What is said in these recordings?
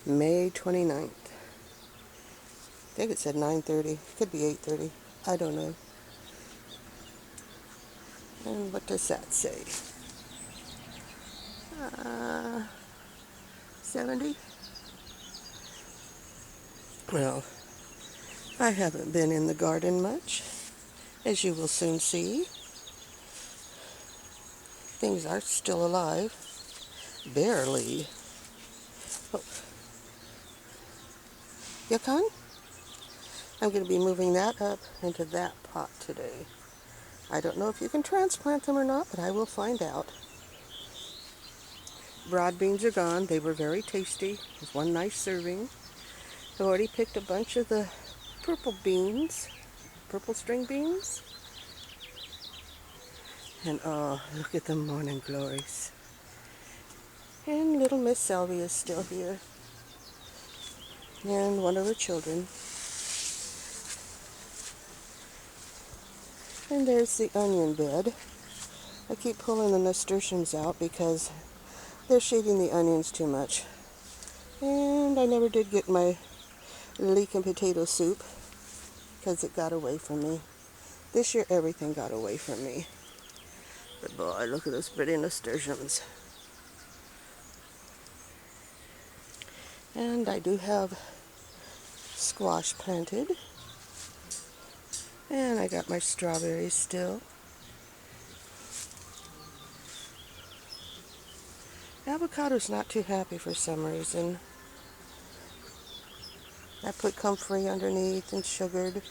May 29th. I think it said 9:30. Could be 8:30. I don't know. And what does that say? 70? Well, I haven't been in the garden much, as you will soon see. Things are still alive. Barely. Oh. Yukon? I'm going to be moving that up into that pot today. I don't know if you can transplant them or not, but I will find out. Broad beans are gone. They were very tasty. It was one nice serving. I've already picked a bunch of the purple beans, purple string beans. And oh, look at the morning glories. And little Miss Sylvia is still here. And one of her children. And there's the onion bed. I keep pulling the nasturtiums out because they're shading the onions too much. And I never did get my leek and potato soup because it got away from me. This year everything got away from me. But boy, look at those pretty nasturtiums. And I do have squash planted. And I got my strawberries still. Avocado's not too happy for some reason. I put comfrey underneath and sugared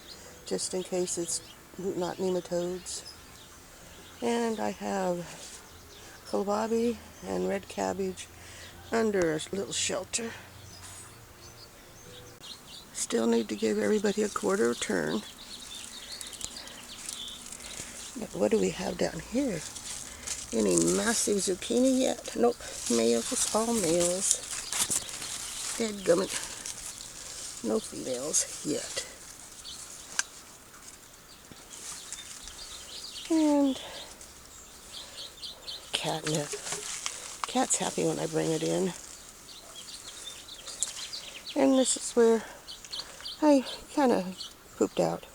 just in case it's not nematodes. And I have kohlrabi and red cabbage under a little shelter. Still need to give everybody a quarter turn. But what do we have down here? Any massive zucchini yet? Nope. Males, all males. Dadgummit. No females yet. And catnip. Cat's happy when I bring it in. And this is where I kind of pooped out.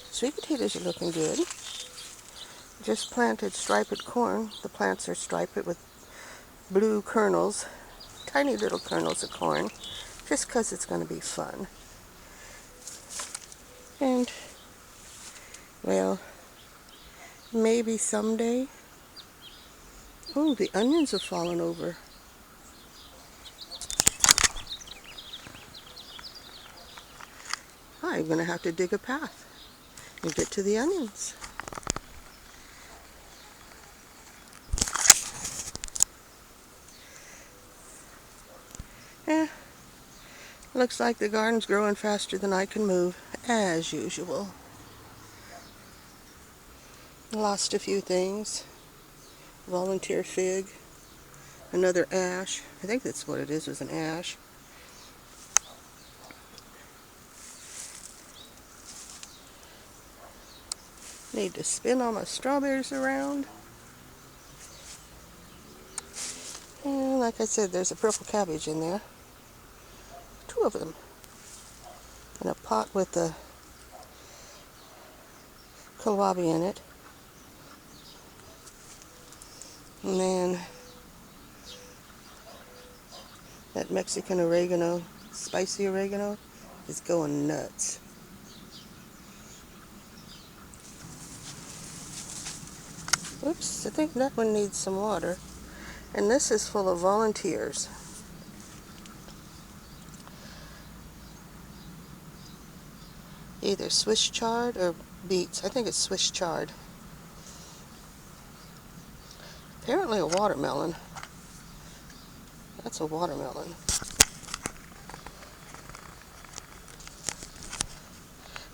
Sweet potatoes are looking good. Just planted striped corn. The plants are striped with blue kernels, tiny little kernels of corn, just because it's going to be fun. And, well, maybe someday. Oh, the onions have fallen over. I'm going to have to dig a path and get to the onions. Looks like the garden's growing faster than I can move, as usual. Lost a few things. Volunteer fig. Another ash. I think that's what it is, was an ash. Need to spin all my strawberries around. And like I said, there's a purple cabbage in there. 2 of them. In a pot with the kohlrabi in it. And then that Mexican oregano, spicy oregano, is going nuts. Oops, I think that one needs some water. And this is full of volunteers. Either Swiss chard or beets. I think it's Swiss chard. Apparently a watermelon. That's a watermelon.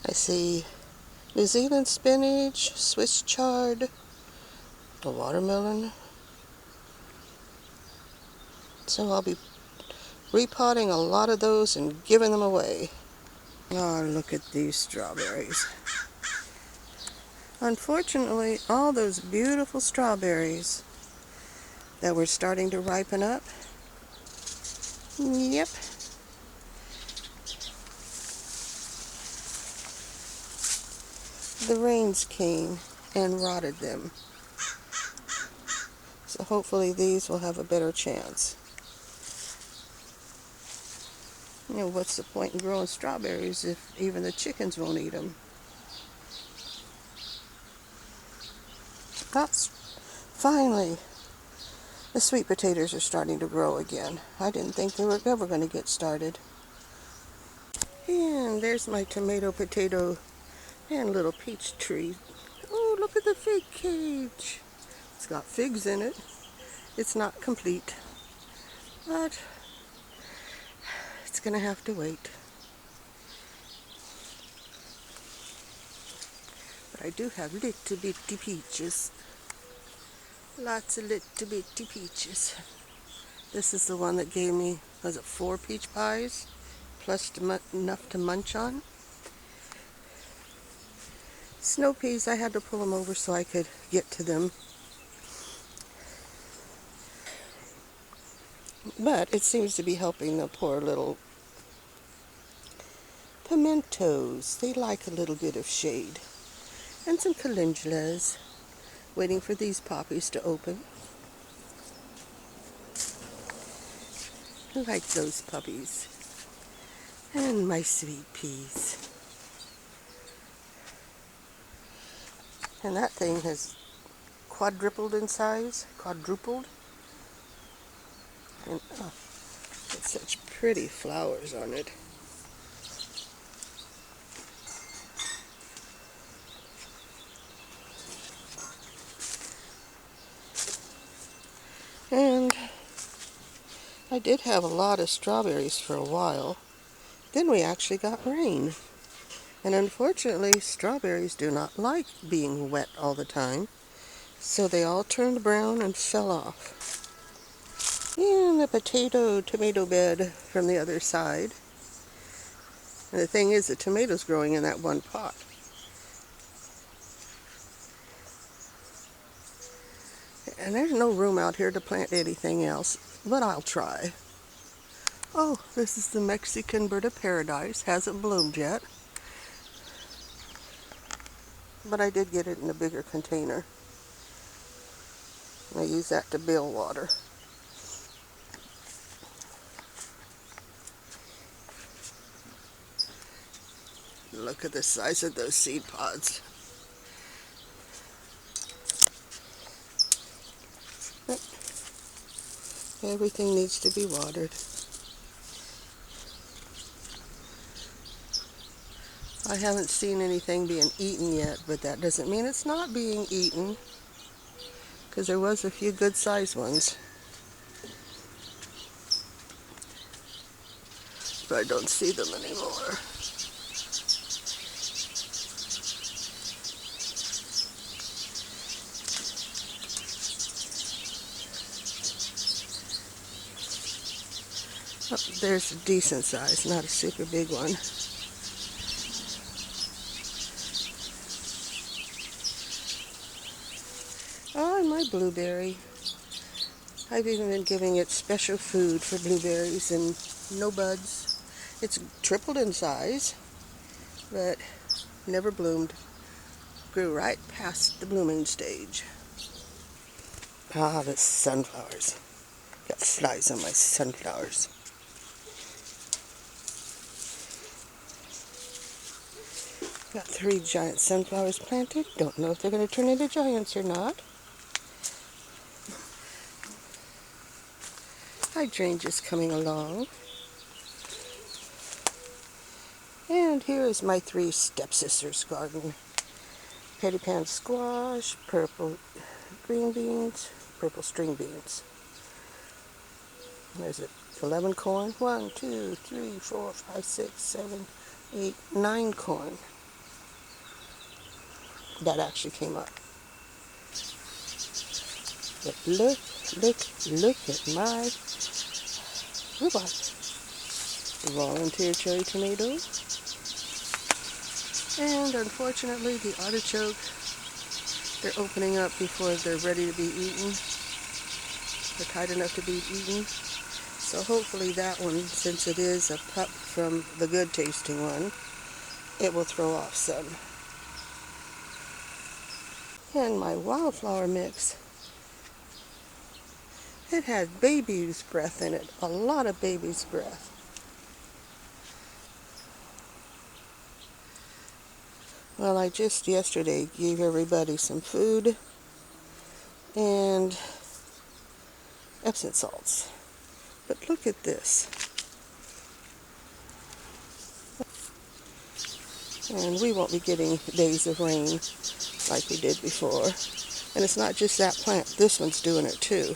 I see New Zealand spinach, Swiss chard, a watermelon. So I'll be repotting a lot of those and giving them away. Oh, look at these strawberries. Unfortunately, all those beautiful strawberries that were starting to ripen up Yep. The rains came and rotted them. So hopefully these will have a better chance. You know, what's the point in growing strawberries if even the chickens won't eat them? That's finally, the sweet potatoes are starting to grow again. I didn't think they were ever going to get started. And there's my tomato, potato, and little peach tree. Oh, look at the fig cage. It's got figs in it. It's not complete, but it's going to have to wait. But I do have little bitty peaches. Lots of little bitty peaches. This is the one that gave me, was it 4 peach pies? Plus enough to munch on. Snow peas, I had to pull them over so I could get to them. But it seems to be helping the poor little pimentos. They like a little bit of shade. And some calendulas. Waiting for these poppies to open. I like those puppies. And my sweet peas. And that thing has quadrupled in size. Quadrupled. And it's such pretty flowers on it. And I did have a lot of strawberries for a while. Then we actually got rain. And unfortunately, strawberries do not like being wet all the time. So they all turned brown and fell off. And the tomato bed from the other side. And the thing is, the tomatoes growing in that one pot. And there's no room out here to plant anything else, but I'll try. Oh, this is the Mexican bird of paradise. Hasn't bloomed yet. But I did get it in a bigger container. I use that to bill water. Look at the size of those seed pods. Everything needs to be watered. I haven't seen anything being eaten yet, but that doesn't mean it's not being eaten, because there was a few good-sized ones. But I don't see them anymore. Oh, there's a decent size, not a super big one. Oh, and my blueberry. I've even been giving it special food for blueberries and no buds. It's tripled in size, but never bloomed. Grew right past the blooming stage. Ah, the sunflowers. Got flies on my sunflowers. Got 3 giant sunflowers planted. Don't know if they're going to turn into giants or not. Hydrangeas coming along. And here is my 3 stepsisters' garden. Pettypan squash, purple green beans, purple string beans. There's it. 11 corn. 1, 2, 3, 4, 5, 6, 7, 8, 9 corn. That actually came up. But look at my rhubarb. Volunteer cherry tomatoes. And unfortunately, the artichoke, they're opening up before they're ready to be eaten. They're tight enough to be eaten. So hopefully that one, since it is a pup from the good tasting one, it will throw off some. And my wildflower mix, it had baby's breath in it, a lot of baby's breath. Well, I just yesterday gave everybody some food and Epsom salts. But look at this. And we won't be getting days of rain like we did before. And it's not just that plant. This one's doing it too.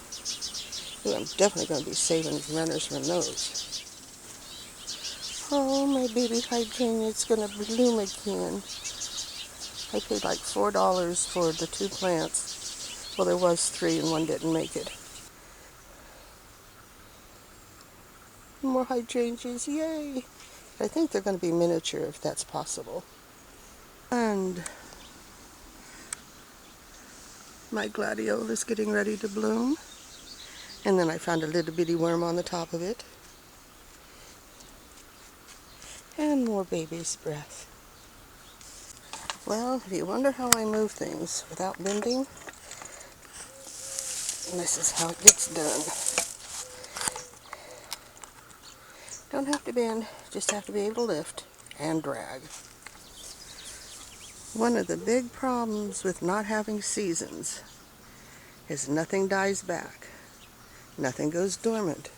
Ooh, I'm definitely going to be saving runners from those. Oh, my baby hydrangea is going to bloom again. I paid like $4 for the 2 plants. Well, there was 3 and one didn't make it. More hydrangeas, yay! I think they're going to be miniature if that's possible. And my gladiolus getting ready to bloom. And then I found a little bitty worm on the top of it. And more baby's breath. Well, if you wonder how I move things without bending, this is how it gets done. Don't have to bend, just have to be able to lift and drag. One of the big problems with not having seasons is nothing dies back. Nothing goes dormant.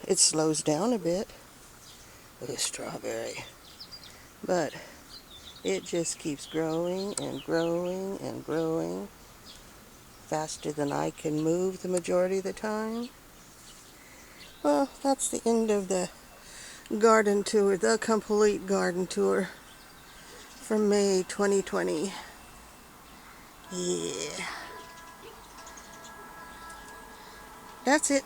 It slows down a bit with a strawberry, but it just keeps growing and growing and growing faster than I can move the majority of the time. Well, that's the end of the garden tour, the complete garden tour from May 2020. Yeah. That's it.